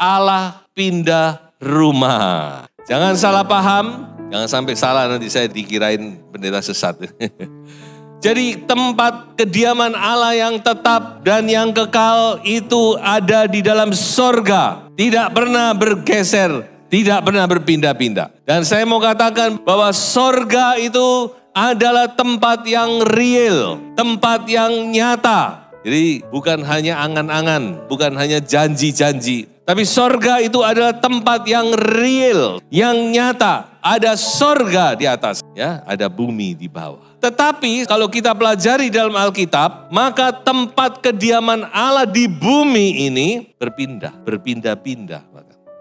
Allah pindah rumah. Jangan salah paham, jangan sampai salah nanti saya dikirain pendeta sesat. Jadi tempat kediaman Allah yang tetap dan yang kekal itu ada di dalam sorga. Tidak pernah bergeser, tidak pernah berpindah-pindah. Dan saya mau katakan bahwa sorga itu adalah tempat yang real, tempat yang nyata. Jadi bukan hanya angan-angan, bukan hanya janji-janji. Tapi sorga itu adalah tempat yang real, yang nyata. Ada sorga di atas, ya, ada bumi di bawah. Tetapi kalau kita pelajari dalam Alkitab, maka tempat kediaman Allah di bumi ini berpindah-pindah.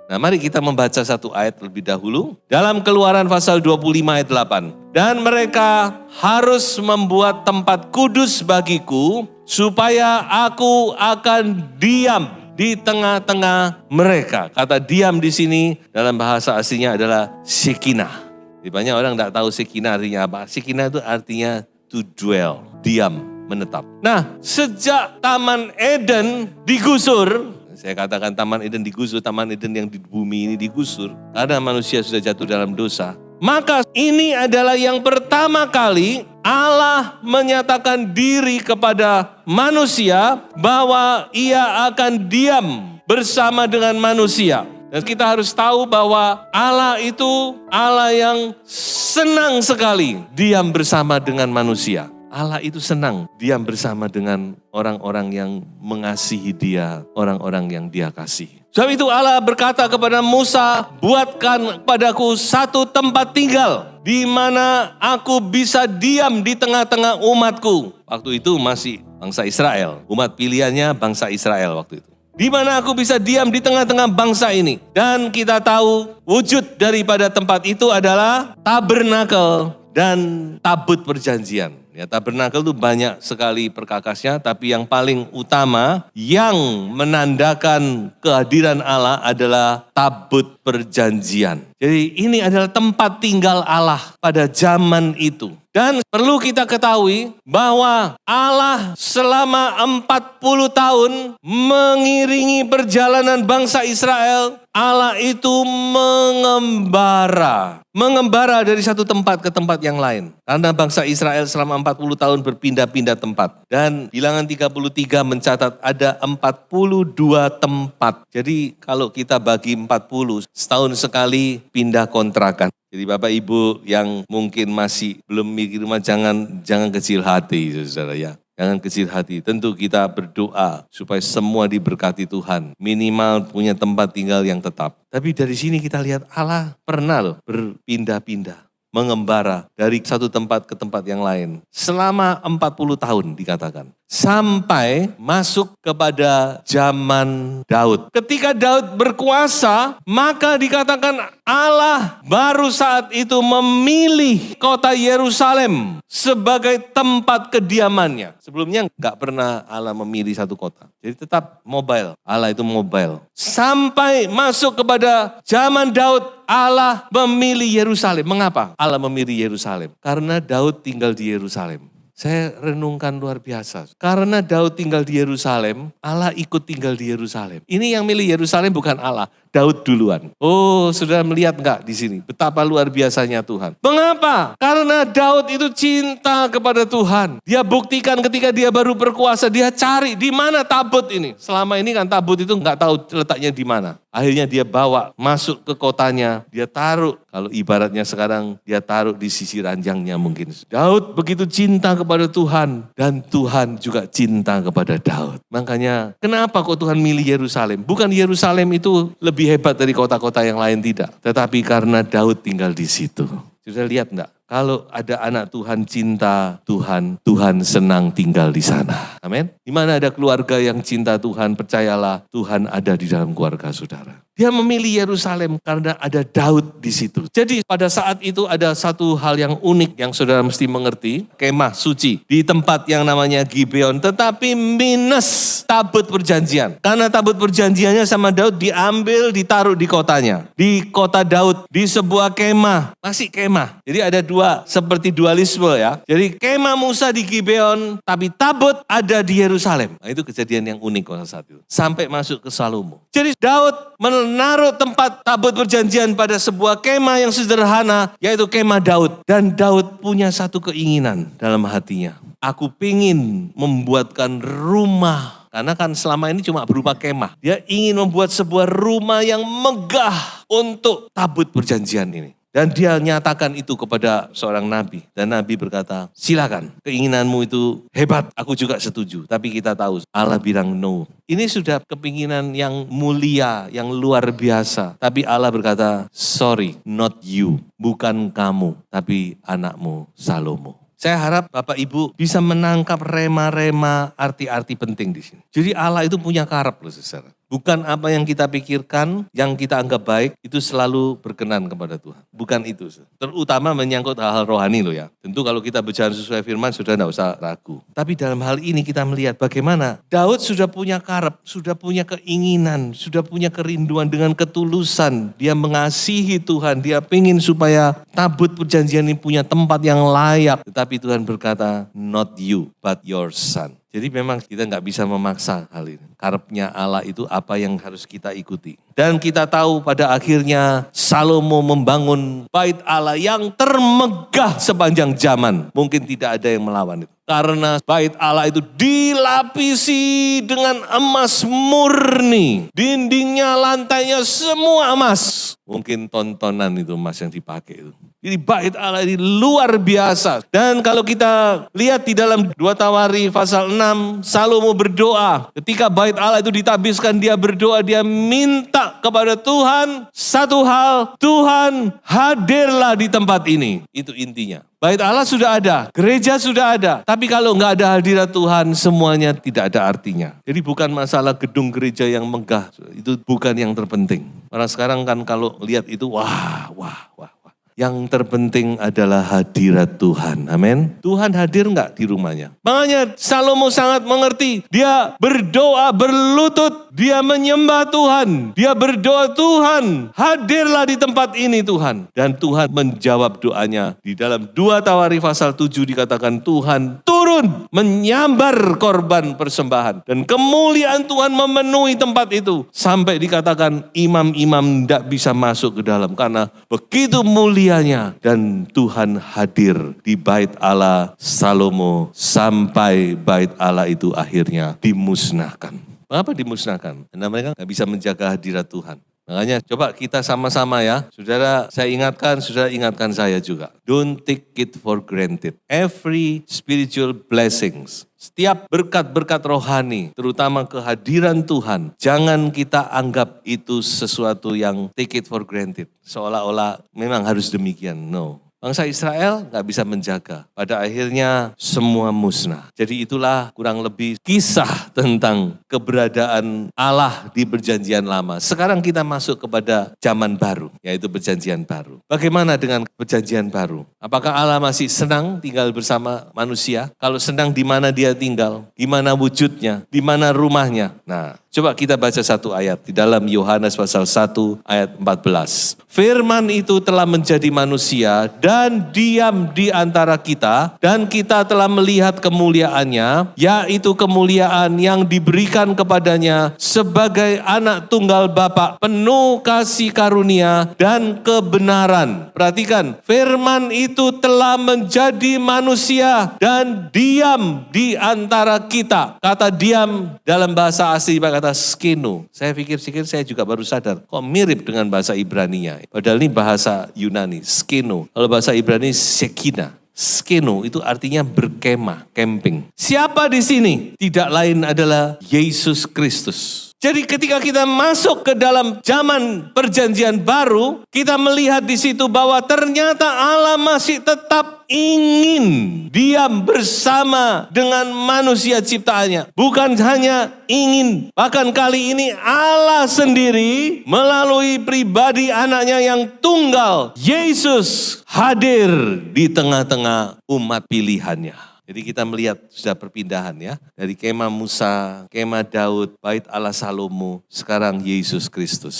Nah, mari kita membaca satu ayat lebih dahulu. Dalam Keluaran pasal 25 ayat 8. Dan mereka harus membuat tempat kudus bagiku, supaya aku akan diam di tengah-tengah mereka. Kata diam di sini dalam bahasa aslinya adalah Shekinah. Banyak orang tidak tahu Shekinah artinya apa. Shekinah itu artinya to dwell, diam, menetap. Nah, sejak Taman Eden digusur, saya katakan Taman Eden digusur, Taman Eden yang di bumi ini digusur, karena manusia sudah jatuh dalam dosa. Maka ini adalah yang pertama kali Allah menyatakan diri kepada manusia bahwa ia akan diam bersama dengan manusia. Dan kita harus tahu bahwa Allah itu Allah yang senang sekali diam bersama dengan manusia. Allah itu senang diam bersama dengan orang-orang yang mengasihi dia, orang-orang yang dia kasih. Sebab itu Allah berkata kepada Musa, buatkan padaku satu tempat tinggal di mana aku bisa diam di tengah-tengah umatku. Waktu itu masih bangsa Israel, umat pilihannya bangsa Israel waktu itu. Di mana aku bisa diam di tengah-tengah bangsa ini. Dan kita tahu wujud daripada tempat itu adalah tabernakel dan tabut perjanjian. Ya, tabernakel itu banyak sekali perkakasnya, tapi yang paling utama yang menandakan kehadiran Allah adalah tabut perjanjian. Jadi ini adalah tempat tinggal Allah pada zaman itu. Dan perlu kita ketahui bahwa Allah selama 40 tahun mengiringi perjalanan bangsa Israel. Allah itu mengembara dari satu tempat ke tempat yang lain. Karena bangsa Israel selama 40 tahun berpindah-pindah tempat. Dan bilangan 33 mencatat ada 42 tempat. Jadi kalau kita bagi 40, setahun sekali pindah kontrakan. Jadi Bapak Ibu yang mungkin masih belum mikir rumah, jangan kecil hati, saudara ya. Jangan kecil hati. Tentu kita berdoa supaya semua diberkati Tuhan. Minimal punya tempat tinggal yang tetap. Tapi dari sini kita lihat Allah pernah loh berpindah-pindah, mengembara dari satu tempat ke tempat yang lain. Selama 40 tahun dikatakan. Sampai masuk kepada zaman Daud. Ketika Daud berkuasa, maka dikatakan Allah baru saat itu memilih kota Yerusalem sebagai tempat kediamannya. Sebelumnya enggak pernah Allah memilih satu kota. Jadi tetap mobile. Allah itu mobile. Sampai masuk kepada zaman Daud, Allah memilih Yerusalem. Mengapa Allah memilih Yerusalem? Karena Daud tinggal di Yerusalem. Saya renungkan luar biasa. Karena Daud tinggal di Yerusalem, Allah ikut tinggal di Yerusalem. Ini yang milih Yerusalem bukan Allah, Daud duluan. Oh, sudah melihat enggak di sini? Betapa luar biasanya Tuhan. Mengapa? Karena Daud itu cinta kepada Tuhan. Dia buktikan ketika dia baru berkuasa, dia cari di mana tabut ini. Selama ini kan tabut itu enggak tahu letaknya di mana. Akhirnya dia bawa masuk ke kotanya, dia taruh. Kalau ibaratnya sekarang dia taruh di sisi ranjangnya mungkin. Daud begitu cinta kepada Tuhan dan Tuhan juga cinta kepada Daud. Makanya kenapa kok Tuhan milih Yerusalem? Bukan Yerusalem itu lebih hebat dari kota-kota yang lain, tidak. Tetapi karena Daud tinggal di situ. Sudah lihat enggak? Kalau ada anak Tuhan cinta Tuhan, Tuhan senang tinggal di sana. Amin. Di mana ada keluarga yang cinta Tuhan, percayalah Tuhan ada di dalam keluarga saudara. Dia memilih Yerusalem karena ada Daud di situ. Jadi pada saat itu ada satu hal yang unik yang saudara mesti mengerti. Kemah suci di tempat yang namanya Gibeon, tetapi minus tabut perjanjian. Karena tabut perjanjiannya sama Daud diambil, ditaruh di kotanya. Di kota Daud, di sebuah kemah. Masih kemah. Jadi ada dua, seperti dualisme ya. Jadi kemah Musa di Gibeon, tapi tabut ada di Yerusalem. Nah, itu kejadian yang unik pada saat itu. Sampai masuk ke Salomo. Jadi Daud menaruh tempat tabut perjanjian pada sebuah kemah yang sederhana, yaitu kemah Daud. Dan Daud punya satu keinginan dalam hatinya. Aku ingin membuatkan rumah. Karena kan selama ini cuma berupa kemah. Dia ingin membuat sebuah rumah yang megah untuk tabut perjanjian ini. Dan dia nyatakan itu kepada seorang nabi. Dan nabi berkata, silakan, keinginanmu itu hebat, aku juga setuju. Tapi kita tahu, Allah bilang no. Ini sudah kepinginan yang mulia, yang luar biasa. Tapi Allah berkata, sorry, not you. Bukan kamu, tapi anakmu Salomo. Saya harap Bapak Ibu bisa menangkap rema-rema arti-arti penting di sini. Jadi Allah itu punya karep loh saudara. Bukan apa yang kita pikirkan, yang kita anggap baik, itu selalu berkenan kepada Tuhan. Bukan itu. Terutama menyangkut hal-hal rohani loh ya. Tentu kalau kita bicara sesuai firman, sudah tidak usah ragu. Tapi dalam hal ini kita melihat bagaimana Daud sudah punya karep, sudah punya keinginan, sudah punya kerinduan dengan ketulusan. Dia mengasihi Tuhan, dia ingin supaya tabut perjanjian ini punya tempat yang layak. Tetapi Tuhan berkata, not you, but your son. Jadi memang kita nggak bisa memaksa hal ini. Karepnya Allah itu apa yang harus kita ikuti. Dan kita tahu pada akhirnya Salomo membangun bait Allah yang termegah sepanjang zaman. Mungkin tidak ada yang melawan itu. Karena bait Allah itu dilapisi dengan emas murni. Dindingnya, lantainya semua emas. Mungkin tontonan itu emas yang dipakai itu. Jadi bait Allah ini luar biasa. Dan kalau kita lihat di dalam 2 Tawari pasal 6, Salomo berdoa. Ketika bait Allah itu ditabiskan, dia berdoa, dia minta kepada Tuhan satu hal, Tuhan hadirlah di tempat ini. Itu intinya. Bait Allah sudah ada, gereja sudah ada. Tapi kalau nggak ada hadirat Tuhan, semuanya tidak ada artinya. Jadi bukan masalah gedung gereja yang megah, itu bukan yang terpenting. Orang sekarang kan kalau lihat itu, wah. Yang terpenting adalah hadirat Tuhan. Amin. Tuhan hadir enggak di rumahnya? Makanya Salomo sangat mengerti. Dia berdoa berlutut. Dia menyembah Tuhan. Dia berdoa, Tuhan hadirlah di tempat ini Tuhan. Dan Tuhan menjawab doanya. Di dalam 2 Tawari pasal 7 dikatakan Tuhan turun menyambar korban persembahan. Dan kemuliaan Tuhan memenuhi tempat itu. Sampai dikatakan imam-imam tidak bisa masuk ke dalam. Karena begitu mulia dan Tuhan hadir di bait Allah Salomo sampai bait Allah itu akhirnya dimusnahkan. Mengapa dimusnahkan? Karena mereka nggak bisa menjaga hadirat Tuhan. Makanya coba kita sama-sama ya. Saudara saya ingatkan, saudara ingatkan saya juga. Don't take it for granted. Every spiritual blessings. Setiap berkat-berkat rohani, terutama kehadiran Tuhan, jangan kita anggap itu sesuatu yang take it for granted. Seolah-olah memang harus demikian. No. Bangsa Israel nggak bisa menjaga. Pada akhirnya semua musnah. Jadi itulah kurang lebih kisah tentang keberadaan Allah di perjanjian lama. Sekarang kita masuk kepada zaman baru, yaitu perjanjian baru. Bagaimana dengan perjanjian baru? Apakah Allah masih senang tinggal bersama manusia? Kalau senang, di mana dia tinggal? Di mana wujudnya? Di mana rumahnya? Nah, coba kita baca satu ayat di dalam Yohanes pasal 1 ayat 14. Firman itu telah menjadi manusia dan diam di antara kita, dan kita telah melihat kemuliaannya, yaitu kemuliaan yang diberikan kepadanya sebagai anak tunggal Bapa, penuh kasih karunia dan kebenaran. Perhatikan, firman itu telah menjadi manusia dan diam di antara kita. Kata diam dalam bahasa asli kata skeno. Saya pikir-pikir saya juga baru sadar, kok mirip dengan bahasa Ibrani-nya. Padahal ini bahasa Yunani, skeno. Kalau bahasa Ibrani, sekina. Skeno itu artinya berkemah, camping. Siapa di sini? Tidak lain adalah Yesus Kristus. Jadi ketika kita masuk ke dalam zaman perjanjian baru, kita melihat di situ bahwa ternyata Allah masih tetap ingin diam bersama dengan manusia ciptaannya. Bukan hanya ingin, bahkan kali ini Allah sendiri melalui pribadi anaknya yang tunggal, Yesus, hadir di tengah-tengah umat pilihannya. Jadi kita melihat sudah perpindahan ya. Dari kemah Musa, kemah Daud, bait Allah Salomo, sekarang Yesus Kristus.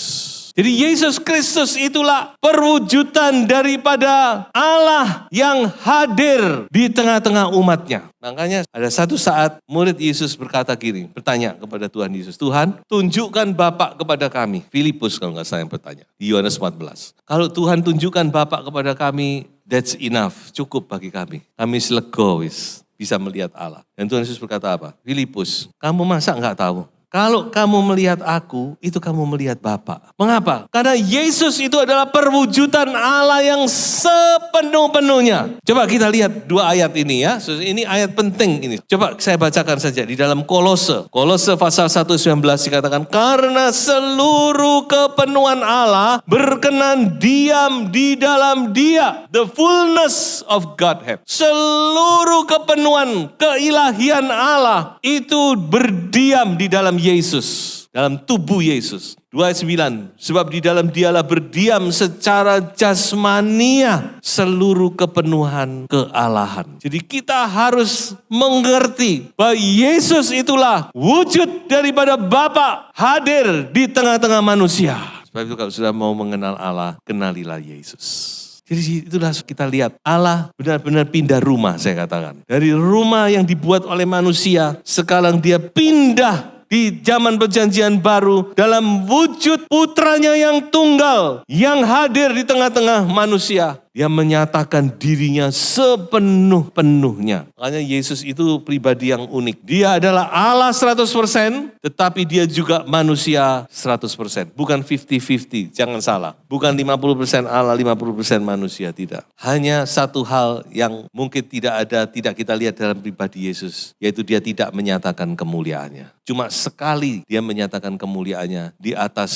Jadi Yesus Kristus itulah perwujudan daripada Allah yang hadir di tengah-tengah umatnya. Makanya ada satu saat murid Yesus berkata gini, bertanya kepada Tuhan Yesus, Tuhan tunjukkan Bapa kepada kami. Filipus kalau nggak salah yang bertanya, di Yohanes 14. Kalau Tuhan tunjukkan Bapa kepada kami, that's enough, cukup bagi kami. Kami selegowis bisa melihat Allah. Dan Tuhan Yesus berkata apa? Filipus, kamu masa nggak tahu? Kalau kamu melihat aku, itu kamu melihat Bapa. Mengapa? Karena Yesus itu adalah perwujudan Allah yang sepenuh-penuhnya. Coba kita lihat dua ayat ini ya. Ini ayat penting ini. Coba saya bacakan saja di dalam Kolose. Kolose pasal 1:19 dikatakan, karena seluruh kepenuhan Allah berkenan diam di dalam Dia. The fullness of Godhead. Seluruh kepenuhan keilahian Allah itu berdiam di dalam Yesus, dalam tubuh Yesus. 2 ayat 9, sebab di dalam Dialah berdiam secara jasmania seluruh kepenuhan kealahan. Jadi kita harus mengerti bahwa Yesus itulah wujud daripada Bapa hadir di tengah-tengah manusia. Sebab itu kalau sudah mau mengenal Allah, kenalilah Yesus. Jadi itulah kita lihat Allah benar-benar pindah rumah, saya katakan. Dari rumah yang dibuat oleh manusia, sekarang dia pindah di zaman perjanjian baru dalam wujud putranya yang tunggal, yang hadir di tengah-tengah manusia. Dia menyatakan dirinya sepenuh-penuhnya. Makanya Yesus itu pribadi yang unik. Dia adalah Allah 100%, tetapi dia juga manusia 100%. Bukan 50-50, jangan salah. Bukan 50% Allah, 50% manusia, tidak. Hanya satu hal yang mungkin tidak kita lihat dalam pribadi Yesus, yaitu dia tidak menyatakan kemuliaannya. Cuma sekali dia menyatakan kemuliaannya di atas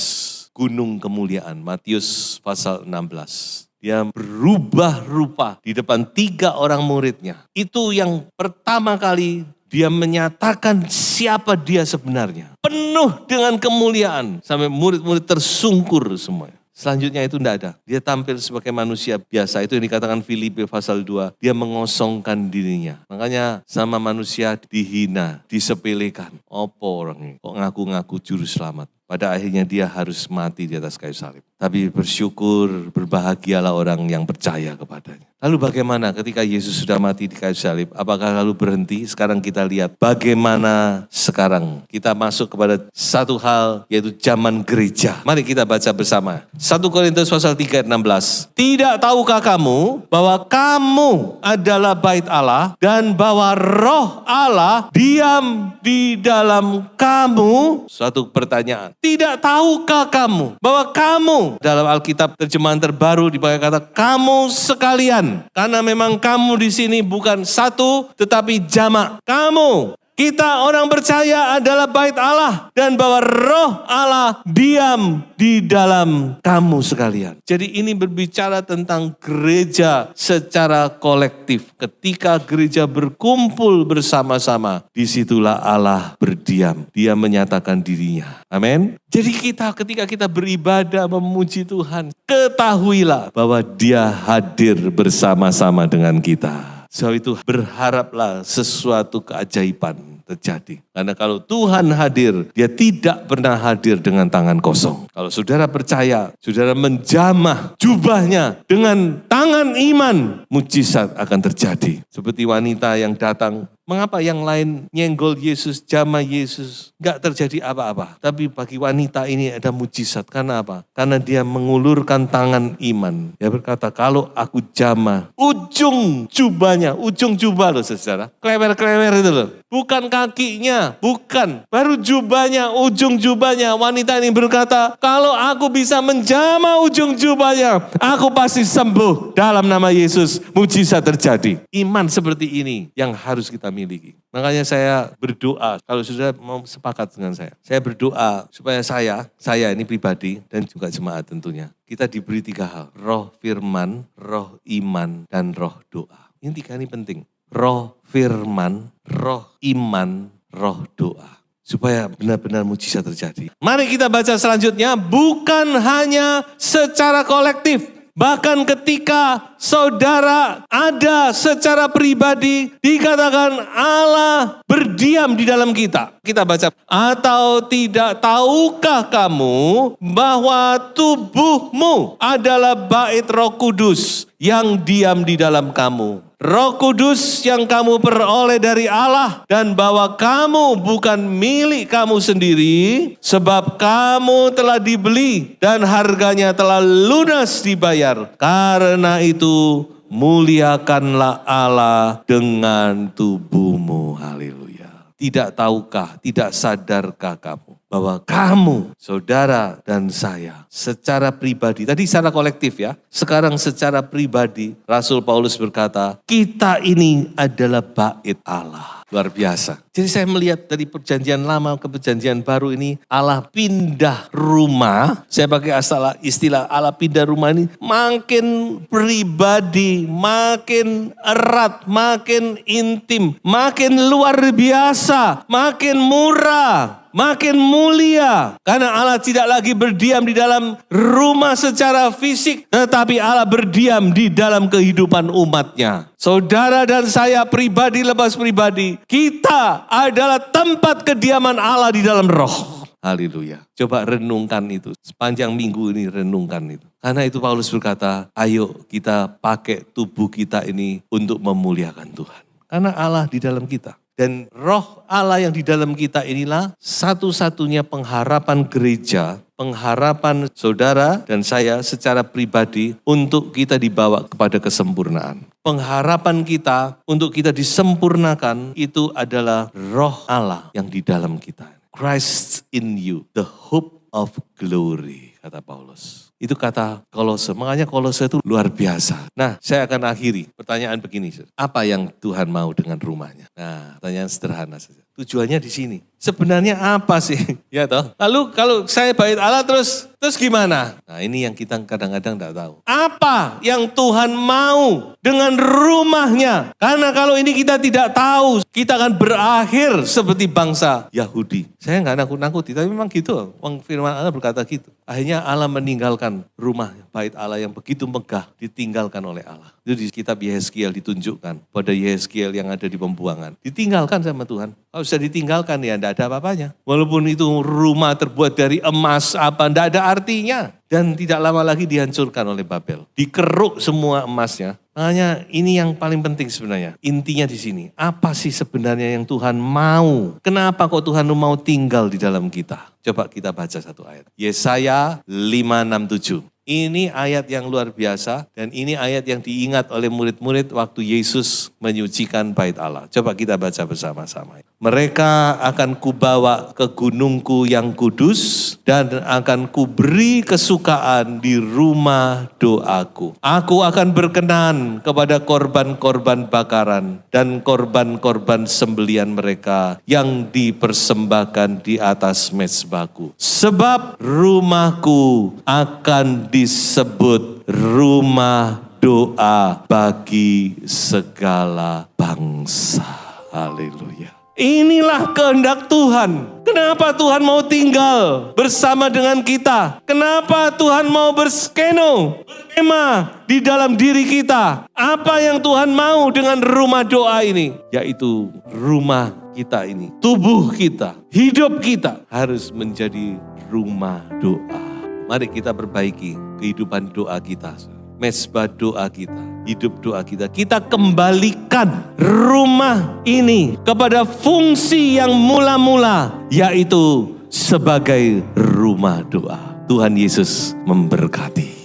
gunung kemuliaan, Matius pasal 16. Dia berubah rupa di depan 3 orang muridnya. Itu yang pertama kali dia menyatakan siapa dia sebenarnya. Penuh dengan kemuliaan. Sampai murid-murid tersungkur semua. Selanjutnya itu tidak ada. Dia tampil sebagai manusia biasa. Itu yang dikatakan Filipi pasal 2. Dia mengosongkan dirinya. Makanya sama manusia dihina, disepelekan. Apa orang ini? Kok ngaku-ngaku juru selamat? Pada akhirnya dia harus mati di atas kayu salib. Tapi bersyukur, berbahagialah orang yang percaya kepadanya. Lalu bagaimana ketika Yesus sudah mati di kayu salib? Apakah lalu berhenti? Sekarang kita lihat bagaimana sekarang kita masuk kepada satu hal, yaitu zaman gereja. Mari kita baca bersama. 1 Korintus pasal 3 ayat 16. Tidak tahukah kamu bahwa kamu adalah bait Allah dan bahwa roh Allah diam di dalam kamu? Suatu pertanyaan. Tidak tahukah kamu bahwa kamu, dalam Alkitab terjemahan terbaru dipakai kata kamu sekalian. Karena memang kamu di sini bukan satu tetapi jamak. Kamu, kita orang percaya adalah bait Allah dan bahwa roh Allah diam di dalam kamu sekalian. Jadi ini berbicara tentang gereja secara kolektif. Ketika gereja berkumpul bersama-sama, disitulah Allah berdiam. Dia menyatakan dirinya. Amin. Jadi ketika kita beribadah memuji Tuhan, ketahuilah bahwa Dia hadir bersama-sama dengan kita. Sebab itu berharaplah sesuatu keajaiban terjadi. Karena kalau Tuhan hadir, Dia tidak pernah hadir dengan tangan kosong. Kalau saudara percaya, saudara menjamah jubahnya dengan tangan iman, mujizat akan terjadi. Seperti wanita yang datang, mengapa yang lain nyenggol Yesus, jamah Yesus, enggak terjadi apa-apa. Tapi bagi wanita ini ada mujizat. Karena apa? Karena dia mengulurkan tangan iman. Dia berkata, kalau aku jamah ujung jubahnya, ujung jubah loh saudara. Klewer-klewer itu loh. Bukan kakinya, bukan. Baru jubahnya, ujung jubahnya. Wanita ini berkata, kalau aku bisa menjamah ujung jubahnya, aku pasti sembuh. Dalam nama Yesus, mujizat terjadi. Iman seperti ini yang harus kita miliki. miliki. Makanya saya berdoa, kalau sudah mau sepakat dengan saya berdoa supaya saya ini pribadi dan juga jemaat tentunya, kita diberi 3 hal, roh firman, roh iman, dan roh doa. Ini 3 ini penting, roh firman, roh iman, roh doa. Supaya benar-benar mujizat terjadi. Mari kita baca selanjutnya, bukan hanya secara kolektif. Bahkan ketika saudara ada secara pribadi, dikatakan Allah berdiam di dalam kita. Kita baca, atau tidak tahukah kamu bahwa tubuhmu adalah bait Roh Kudus yang diam di dalam kamu. Roh Kudus yang kamu peroleh dari Allah dan bahwa kamu bukan milik kamu sendiri sebab kamu telah dibeli dan harganya telah lunas dibayar. Karena itu muliakanlah Allah dengan tubuhmu. Haleluya. Tidak tahukah, tidak sadarkah kamu bahwa kamu, saudara dan saya, secara pribadi, tadi secara kolektif ya, sekarang secara pribadi, Rasul Paulus berkata, kita ini adalah bait Allah. Luar biasa. Jadi saya melihat dari perjanjian lama ke perjanjian baru ini, Allah pindah rumah, saya pakai istilah Allah pindah rumah ini, makin pribadi, makin erat, makin intim, makin luar biasa, makin murah, makin mulia. Karena Allah tidak lagi berdiam di dalam rumah secara fisik, tetapi Allah berdiam di dalam kehidupan umatnya. Saudara dan saya pribadi lepas pribadi, kita adalah tempat kediaman Allah di dalam roh. Haleluya. Coba renungkan itu. Sepanjang minggu ini renungkan itu. Karena itu Paulus berkata, ayo kita pakai tubuh kita ini untuk memuliakan Tuhan. Karena Allah di dalam kita. Dan roh Allah yang di dalam kita inilah satu-satunya pengharapan gereja, pengharapan saudara dan saya secara pribadi untuk kita dibawa kepada kesempurnaan. Pengharapan kita untuk kita disempurnakan itu adalah roh Allah yang di dalam kita. Christ in you, the hope of glory, kata Paulus. Itu kata Kolose, makanya Kolose itu luar biasa. Nah, saya akan akhiri pertanyaan begini. Apa yang Tuhan mau dengan rumahnya? Nah, pertanyaan sederhana saja. Tujuannya di sini. Sebenarnya apa sih? Ya toh. Lalu kalau saya bait Allah terus gimana? Nah, ini yang kita kadang-kadang tidak tahu. Apa yang Tuhan mau dengan rumahnya? Karena kalau ini kita tidak tahu, kita akan berakhir seperti bangsa Yahudi. Saya nggak nakut-nakuti, tapi memang gitu. Firman Allah berkata gitu. Akhirnya Allah meninggalkan rumah bait Allah yang begitu megah, ditinggalkan oleh Allah. Itu di kitab Yehezkiel ditunjukkan pada Yehezkiel yang ada di pembuangan. Ditinggalkan sama Tuhan. Kalau sudah ditinggalkan ya tidak ada apa-apanya. Walaupun itu rumah terbuat dari emas tidak ada artinya. Dan tidak lama lagi dihancurkan oleh Babel. Dikeruk semua emasnya. Makanya ini yang paling penting sebenarnya. Intinya di sini. Apa sih sebenarnya yang Tuhan mau? Kenapa kok Tuhan mau tinggal di dalam kita? Coba kita baca satu ayat. Yesaya 5:6-7. Ini ayat yang luar biasa dan ini ayat yang diingat oleh murid-murid waktu Yesus menyucikan bait Allah. Coba kita baca bersama-sama. Mereka akan kubawa ke gunungku yang kudus dan akan kuberi kesukaan di rumah doaku. Aku akan berkenan kepada korban-korban bakaran dan korban-korban sembelian mereka yang dipersembahkan di atas mezbahku. Sebab rumahku akan disebut rumah doa bagi segala bangsa. Haleluya. Inilah kehendak Tuhan. Kenapa Tuhan mau tinggal bersama dengan kita? Kenapa Tuhan mau berskeno, berkemah di dalam diri kita? Apa yang Tuhan mau dengan rumah doa ini? Yaitu rumah kita ini, tubuh kita, hidup kita harus menjadi rumah doa. Mari kita perbaiki kehidupan doa kita, mezbah doa kita, hidup doa kita. Kita kembalikan rumah ini kepada fungsi yang mula-mula, yaitu sebagai rumah doa. Tuhan Yesus memberkati.